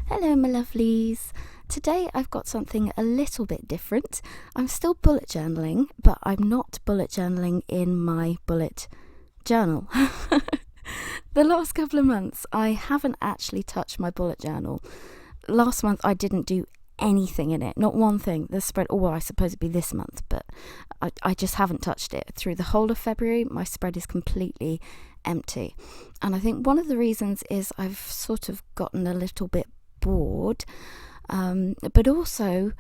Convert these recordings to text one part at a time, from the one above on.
Hello my lovelies. Today I've got something a little bit different. I'm still bullet journaling, but I'm not bullet journaling in my bullet journal. The last couple of months I haven't actually touched my bullet journal. Last month I didn't do anything in it, not one thing. The spread, I suppose it'd be this month, but I just haven't touched it. Through the whole of February my spread is completely empty, and I think one of the reasons is I've sort of gotten a little bit bored, but also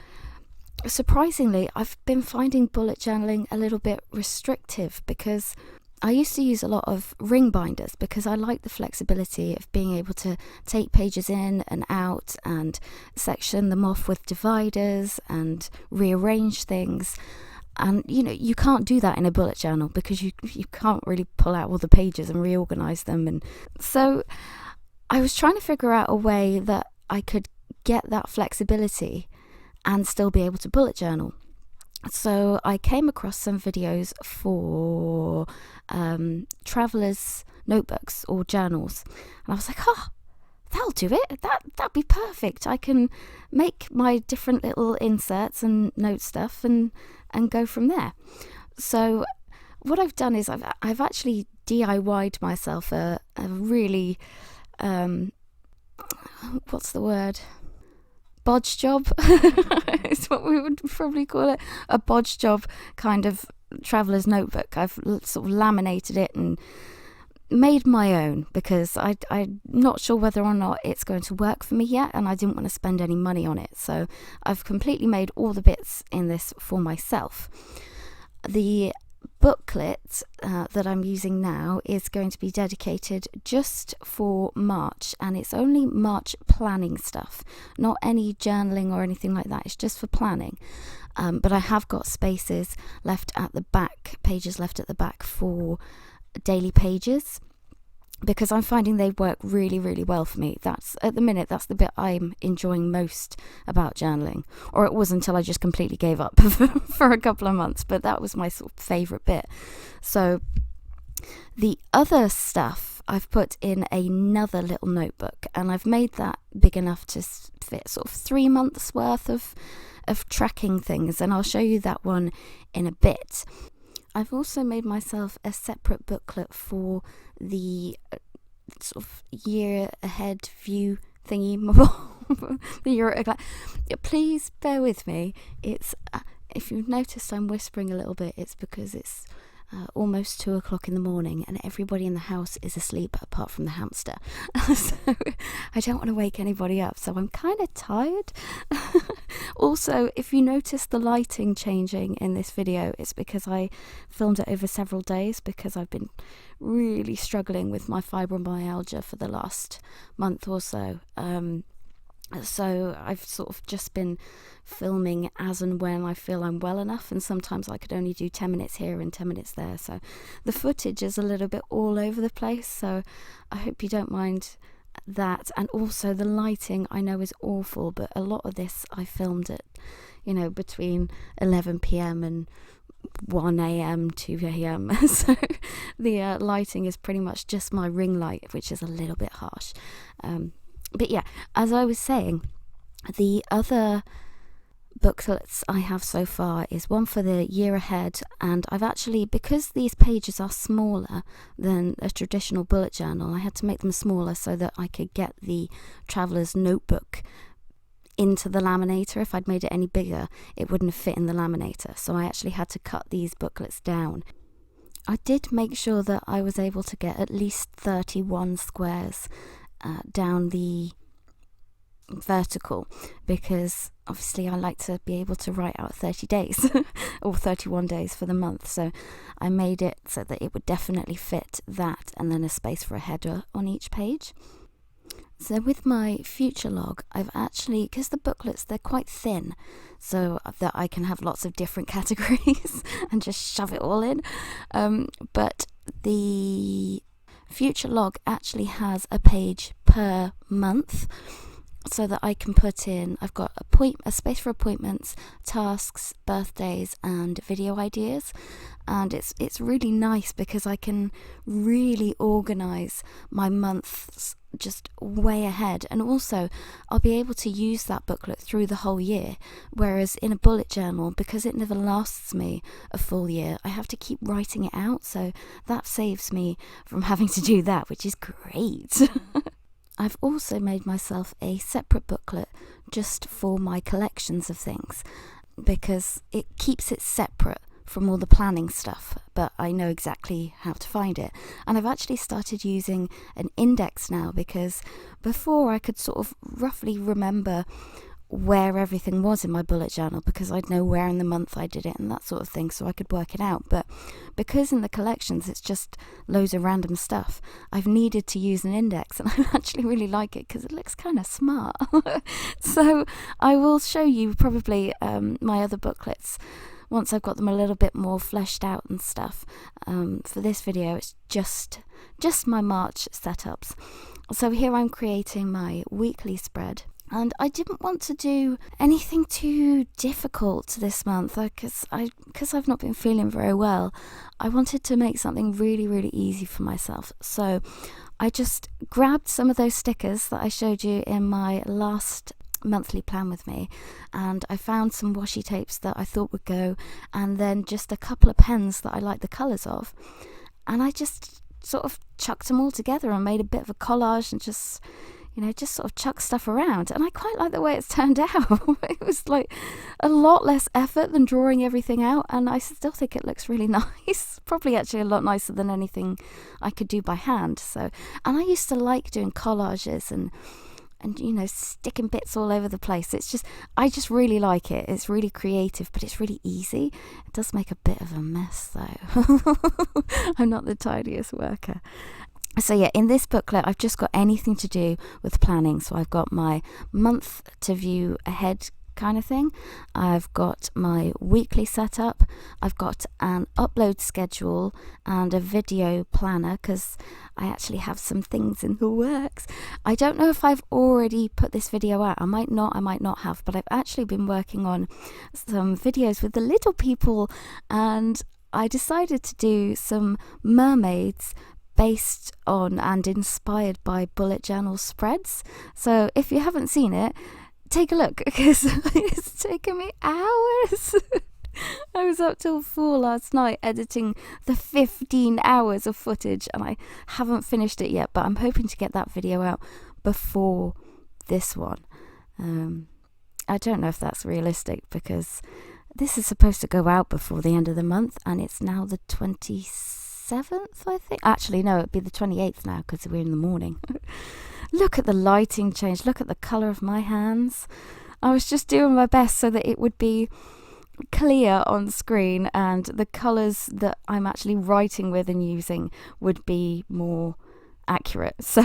surprisingly I've been finding bullet journaling a little bit restrictive, because I used to use a lot of ring binders because I like the flexibility of being able to take pages in and out and section them off with dividers and rearrange things. And you can't do that in a bullet journal because you can't really pull out all the pages and reorganize them. And so I was trying to figure out a way that I could get that flexibility and still be able to bullet journal. So I came across some videos for travelers' notebooks or journals, and I was like, that'll do it. That'd be perfect. I can make my different little inserts and note stuff and go from there. So what I've done is I've actually DIY'd myself a really what's the word? Bodge job is what we would probably call it. A bodge job kind of traveller's notebook. I've sort of laminated it and made my own because I'm not sure whether or not it's going to work for me yet, and I didn't want to spend any money on it. So I've completely made all the bits in this for myself. The booklet that I'm using now is going to be dedicated just for March, and it's only March planning stuff, not any journaling or anything like that. It's just for planning, but I have got spaces left at the back, pages left at the back for daily pages, because I'm finding they work really, really well for me. At the minute, that's the bit I'm enjoying most about journaling. Or it was until I just completely gave up for a couple of months, but that was my sort of favourite bit. So the other stuff I've put in another little notebook, and I've made that big enough to fit sort of 3 months worth of tracking things, and I'll show you that one in a bit. I've also made myself a separate booklet for the sort of year ahead view thingy. The year. Please bear with me. It's if you've noticed I'm whispering a little bit, it's because it's almost 2 o'clock in the morning and everybody in the house is asleep apart from the hamster. So I don't want to wake anybody up, so I'm kind of tired. Also, if you notice the lighting changing in this video, it's because I filmed it over several days, because I've been really struggling with my fibromyalgia for the last month or so. So I've sort of just been filming as and when I feel I'm well enough, and sometimes I could only do 10 minutes here and 10 minutes there, so the footage is a little bit all over the place, so I hope you don't mind that. And also the lighting I know is awful, but a lot of this I filmed at between 11 p.m. and 1 a.m. 2 a.m. so the lighting is pretty much just my ring light, which is a little bit harsh. But yeah, as I was saying, the other booklets I have so far is one for the year ahead, and I've actually, because these pages are smaller than a traditional bullet journal, I had to make them smaller so that I could get the traveller's notebook into the laminator. If I'd made it any bigger, it wouldn't have fit in the laminator, so I actually had to cut these booklets down. I did make sure that I was able to get at least 31 squares down the vertical, because obviously I like to be able to write out 30 days or 31 days for the month, so I made it so that it would definitely fit that, and then a space for a header on each page. So with my future log, I've actually, because the booklets, they're quite thin, so that I can have lots of different categories and just shove it all in, but the future log actually has a page per month, so that I can put in, I've got a space for appointments, tasks, birthdays and video ideas. And it's really nice because I can really organise my months just way ahead, and also I'll be able to use that booklet through the whole year, whereas in a bullet journal, because it never lasts me a full year, I have to keep writing it out, so that saves me from having to do that, which is great. I've also made myself a separate booklet just for my collections of things, because it keeps it separate from all the planning stuff, but I know exactly how to find it. And I've actually started using an index now, because before I could sort of roughly remember where everything was in my bullet journal, because I'd know where in the month I did it and that sort of thing, so I could work it out. But because in the collections it's just loads of random stuff, I've needed to use an index, and I actually really like it because it looks kind of smart. So I will show you probably my other booklets once I've got them a little bit more fleshed out and stuff. For this video it's just my March setups. So here I'm creating my weekly spread, and I didn't want to do anything too difficult this month because I've not been feeling very well. I wanted to make something really, really easy for myself. So I just grabbed some of those stickers that I showed you in my last monthly plan with me, and I found some washi tapes that I thought would go, and then just a couple of pens that I like the colours of, and I just sort of chucked them all together and made a bit of a collage and just sort of chuck stuff around, and I quite like the way it's turned out. It was like a lot less effort than drawing everything out, and I still think it looks really nice. Probably actually a lot nicer than anything I could do by hand. So, and I used to like doing collages and sticking bits all over the place. I just really like it. It's really creative, but it's really easy. It does make a bit of a mess though. I'm not the tidiest worker. So yeah, in this booklet I've just got anything to do with planning. So I've got my month to view ahead kind of thing, I've got my weekly setup, I've got an upload schedule and a video planner, because I actually have some things in the works. I don't know if I've already put this video out. I might not have, but I've actually been working on some videos with the little people, and I decided to do some mermaids based on and inspired by bullet journal spreads. So if you haven't seen it, take a look, because it's taken me hours. I was up till 4 last night editing the 15 hours of footage, and I haven't finished it yet, but I'm hoping to get that video out before this one. I don't know if that's realistic, because this is supposed to go out before the end of the month, and it's now the 27th, I think. Actually, no, it'd be the 28th now, because we're in the morning. Look at the lighting change. Look at the colour of my hands. I was just doing my best so that it would be clear on screen, and the colours that I'm actually writing with and using would be more accurate. So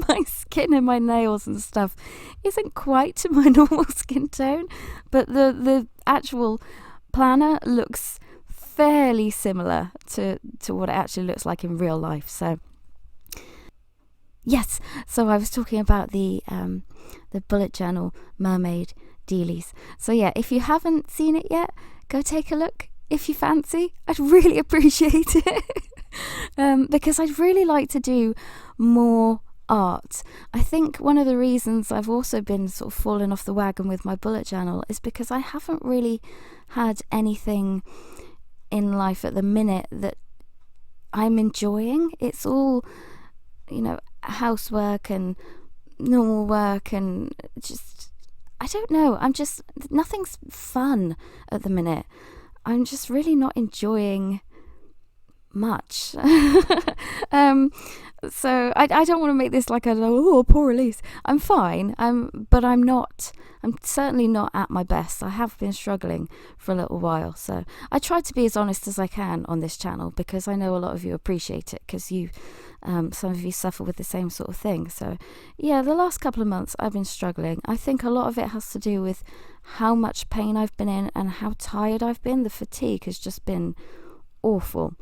my skin and my nails and stuff isn't quite to my normal skin tone, but the actual planner looks fairly similar to what it actually looks like in real life. So yes, so I was talking about the bullet journal mermaid dealies. So yeah, if you haven't seen it yet, go take a look if you fancy. I'd really appreciate it. Because I'd really like to do more art. I think one of the reasons I've also been sort of falling off the wagon with my bullet journal is because I haven't really had anything in life at the minute that I'm enjoying. It's all, housework and normal work, and just, I don't know, nothing's fun at the minute. I'm just really not enjoying much. So I don't want to make this like poor Elise. I'm fine, but I'm certainly not at my best. I have been struggling for a little while, so I try to be as honest as I can on this channel, because I know a lot of you appreciate it, because some of you suffer with the same sort of thing. So yeah, the last couple of months I've been struggling. I think a lot of it has to do with how much pain I've been in and how tired I've been. The fatigue has just been awful.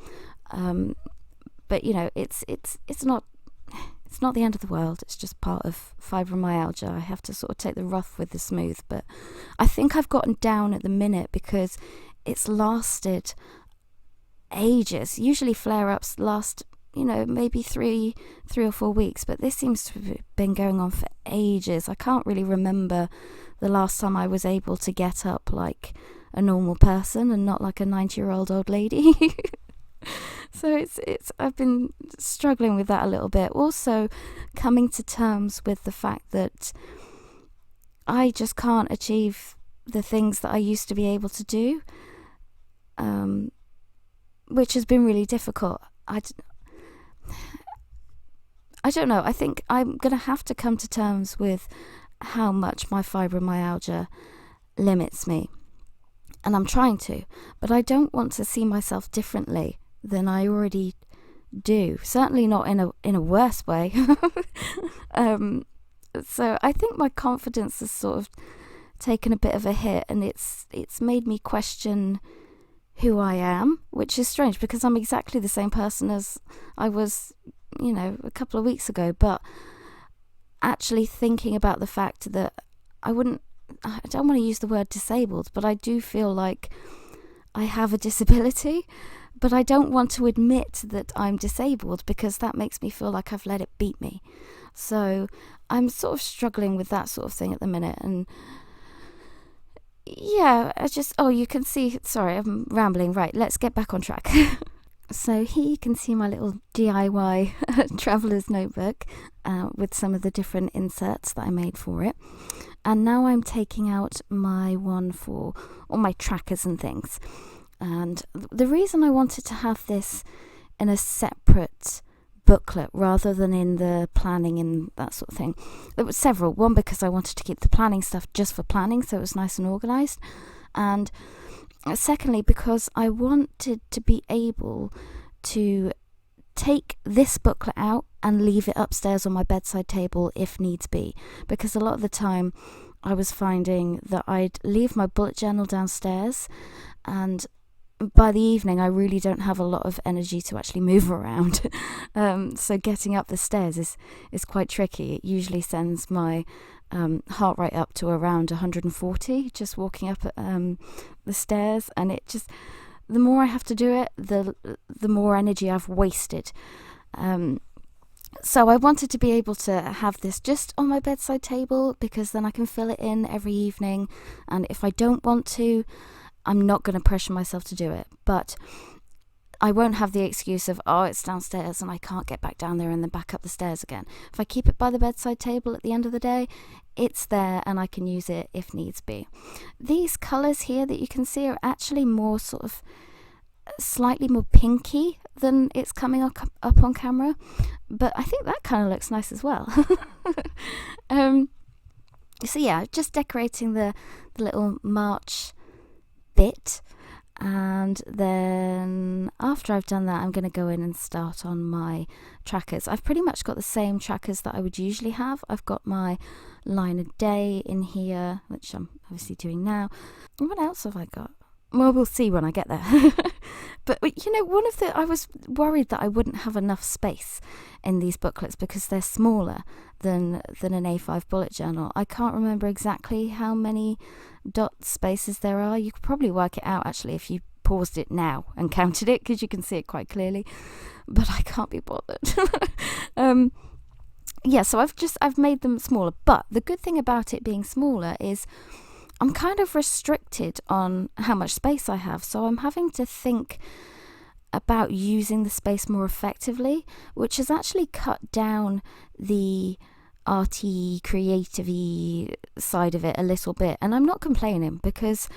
But it's not It's not the end of the world. It's just part of fibromyalgia. I have to sort of take the rough with the smooth. But I think I've gotten down at the minute because it's lasted ages. Usually flare-ups last, maybe three or 4 weeks. But this seems to have been going on for ages. I can't really remember the last time I was able to get up like a normal person and not like a 90-year-old old lady. So I've been struggling with that a little bit. Also, coming to terms with the fact that I just can't achieve the things that I used to be able to do, which has been really difficult. I don't know. I think I'm going to have to come to terms with how much my fibromyalgia limits me. And I'm trying to, but I don't want to see myself differently than I already do. Certainly not in a worse way. So I think my confidence has sort of taken a bit of a hit, and it's made me question who I am, which is strange because I'm exactly the same person as I was, a couple of weeks ago. But actually thinking about the fact that I don't want to use the word disabled, but I do feel like I have a disability, but I don't want to admit that I'm disabled because that makes me feel like I've let it beat me. So I'm sort of struggling with that sort of thing at the minute. And yeah, you can see, sorry, I'm rambling. Right, let's get back on track. So here you can see my little DIY traveller's notebook with some of the different inserts that I made for it. And now I'm taking out my one for all my trackers and things. And the reason I wanted to have this in a separate booklet rather than in the planning and that sort of thing, there were several. One, because I wanted to keep the planning stuff just for planning, so it was nice and organised. And secondly, because I wanted to be able to take this booklet out and leave it upstairs on my bedside table if needs be, because a lot of the time I was finding that I'd leave my bullet journal downstairs, and by the evening I really don't have a lot of energy to actually move around. So getting up the stairs is quite tricky. It usually sends my heart rate up to around 140 just walking up the stairs, and it just, the more I have to do it, the more energy I've wasted. So I wanted to be able to have this just on my bedside table, because then I can fill it in every evening, and if I don't want to, I'm not going to pressure myself to do it. But I won't have the excuse of, it's downstairs and I can't get back down there and then back up the stairs again. If I keep it by the bedside table at the end of the day, it's there and I can use it if needs be. These colours here that you can see are actually more sort of slightly more pinky than it's coming up on camera, but I think that kind of looks nice as well. So yeah, just decorating the little March bit, and then after I've done that, I'm going to go in and start on my trackers. I've pretty much got the same trackers that I would usually have. I've got my line a day in here, which I'm obviously doing now. And what else have I got? Well, we'll see when I get there. But I was worried that I wouldn't have enough space in these booklets because they're smaller than an A5 bullet journal. I can't remember exactly how many dot spaces there are. You could probably work it out actually if you paused it now and counted it, because you can see it quite clearly, but I can't be bothered. So I've made them smaller, but the good thing about it being smaller is I'm kind of restricted on how much space I have, so I'm having to think about using the space more effectively, which has actually cut down the arty, creative-y side of it a little bit. And I'm not complaining, because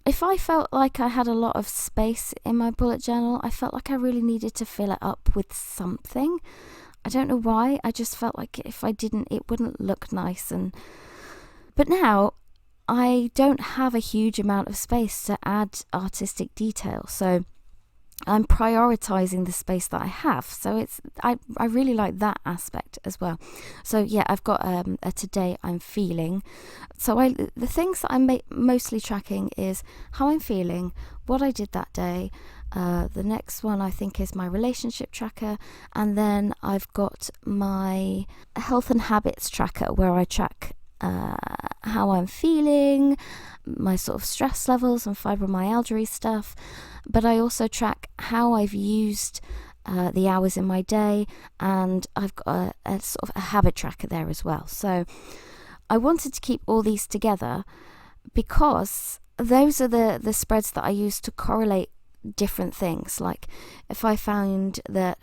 if I felt like I had a lot of space in my bullet journal, I felt like I really needed to fill it up with something. I don't know why, I just felt like if I didn't, it wouldn't look nice. But now I don't have a huge amount of space to add artistic detail, so I'm prioritizing the space that I have. So I really like that aspect as well. So yeah, I've got a today I'm feeling. So the things that I'm mostly tracking is how I'm feeling, what I did that day, The next one I think is my relationship tracker, and then I've got my health and habits tracker where I track how I'm feeling, my sort of stress levels and fibromyalgia stuff, but I also track how I've used the hours in my day, and I've got a sort of a habit tracker there as well. So I wanted to keep all these together because those are the spreads that I use to correlate different things. Like if I find that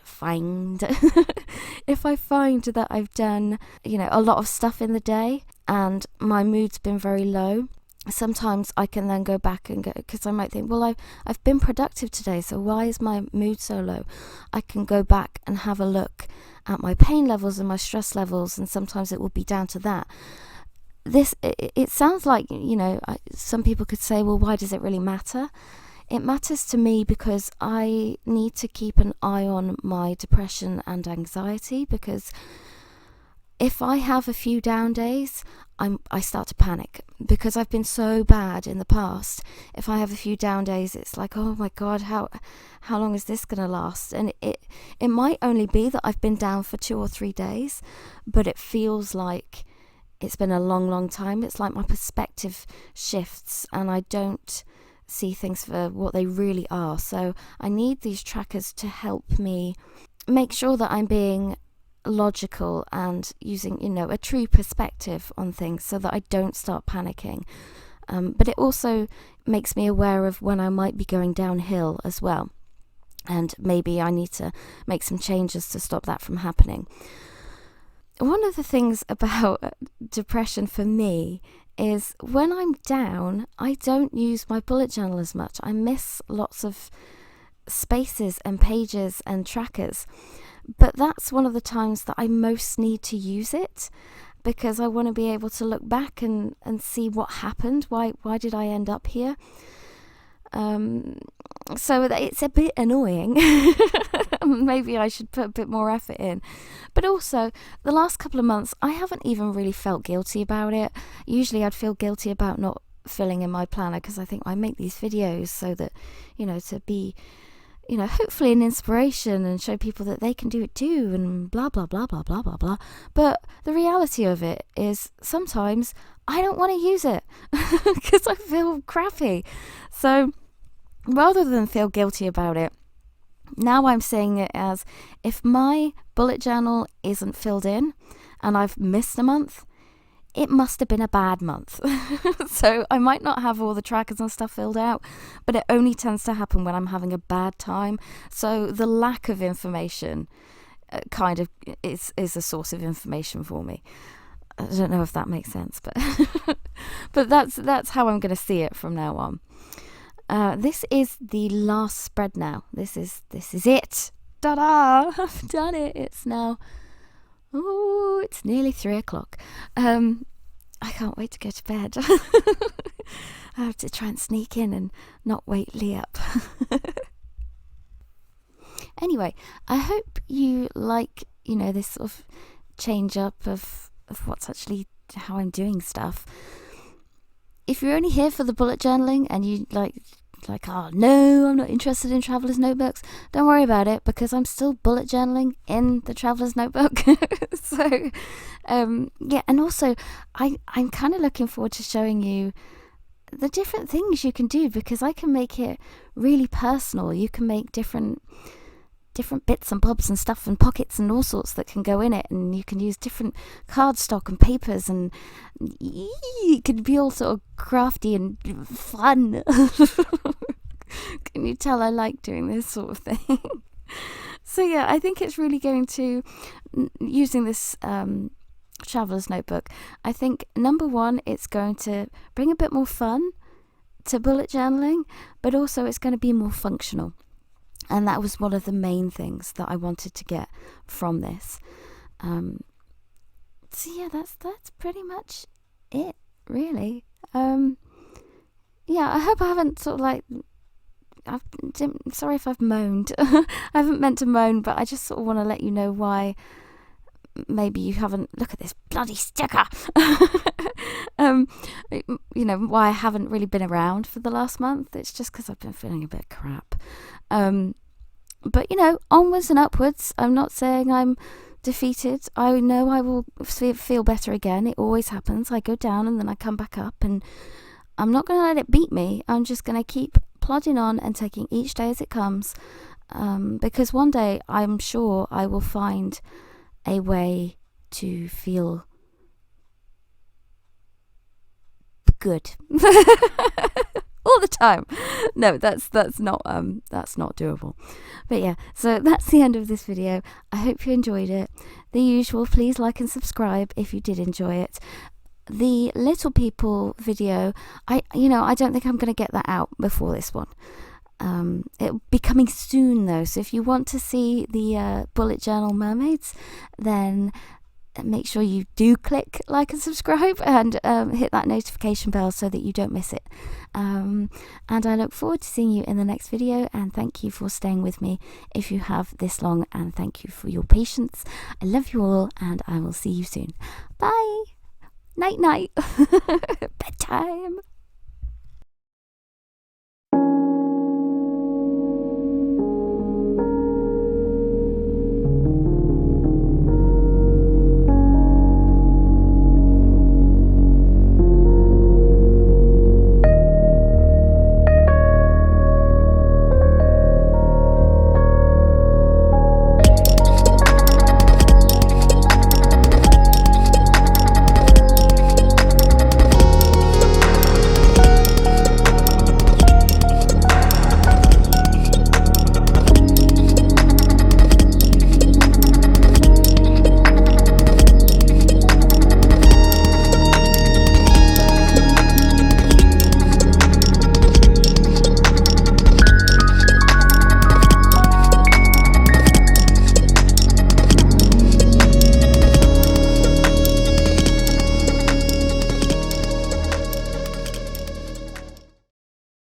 I've done a lot of stuff in the day and my mood's been very low, sometimes I can then go back and go, because I might think, well, I've been productive today, so why is my mood so low? I can go back and have a look at my pain levels and my stress levels, and sometimes it will be down to that. It sounds like, some people could say, well, why does it really matter? It matters to me because I need to keep an eye on my depression and anxiety, because if I have a few down days, I start to panic because I've been so bad in the past. If I have a few down days, it's like, oh my God, how long is this going to last? And it might only be that I've been down for 2 or 3 days, but it feels like it's been a long, long time. It's like my perspective shifts and I don't see things for what they really are. So I need these trackers to help me make sure that I'm being logical and using a true perspective on things so that I don't start panicking, but it also makes me aware of when I might be going downhill as well, and maybe I need to make some changes to stop that from happening. One of the things about depression for me is when I'm down, I don't use my bullet journal as much. I miss lots of spaces and pages and trackers. But that's one of the times that I most need to use it, because I want to be able to look back and see what happened. Why did I end up here? So it's a bit annoying. Maybe I should put a bit more effort in. But also, the last couple of months, I haven't even really felt guilty about it. Usually I'd feel guilty about not filling in my planner, because I think I make these videos so that, to be hopefully an inspiration and show people that they can do it too, and blah, blah, blah, blah, blah, blah, blah. But the reality of it is sometimes I don't want to use it because I feel crappy. So rather than feel guilty about it, now I'm saying it as, if my bullet journal isn't filled in and I've missed a month, it must have been a bad month. So I might not have all the trackers and stuff filled out, but it only tends to happen when I'm having a bad time. So the lack of information kind of is a source of information for me. I don't know if that makes sense, but but that's how I'm going to see it from now on. This is the last spread now. This is it. Ta-da! I've done it. It's now... Oh, it's nearly 3 o'clock. I can't wait to go to bed. I have to try and sneak in and not wake Lee up. Anyway, I hope you like, this sort of change up of what's actually how I'm doing stuff. If you're only here for the bullet journaling and you like, oh no, I'm not interested in Traveler's Notebooks, don't worry about it, because I'm still bullet journaling in the Traveler's Notebook. So, and also I'm kind of looking forward to showing you the different things you can do, because I can make it really personal. You can make different bits and bobs and stuff and pockets and all sorts that can go in it, and you can use different cardstock and papers, and it can be all sort of crafty and fun. Can you tell I like doing this sort of thing? So yeah, I think it's really going to, using this Traveler's Notebook, I think number one, it's going to bring a bit more fun to bullet journaling, but also it's going to be more functional. And that was one of the main things that I wanted to get from this. So yeah, that's pretty much it, really. Yeah, I hope I haven't sort of sorry if I've moaned. I haven't meant to moan, but I just sort of want to let you know why maybe you haven't... Look at this bloody sticker! Why I haven't really been around for the last month. It's just because I've been feeling a bit crap. But you know, onwards and upwards. I'm not saying I'm defeated. I know I will feel better again. It always happens. I go down and then I come back up, and I'm not going to let it beat me. I'm just going to keep plodding on and taking each day as it comes, because one day I'm sure I will find a way to feel good all the time. No, that's not doable. But yeah, so that's the end of this video. I hope you enjoyed it. The usual, please like and subscribe if you did enjoy it. The little people video, I don't think I'm going to get that out before this one. It'll be coming soon though, so if you want to see the bullet journal mermaids, then make sure you do click like and subscribe, and hit that notification bell so that you don't miss it. And I look forward to seeing you in the next video, and thank you for staying with me if you have this long, and thank you for your patience. I love you all, and I will see you soon. Bye. Night night. Bedtime.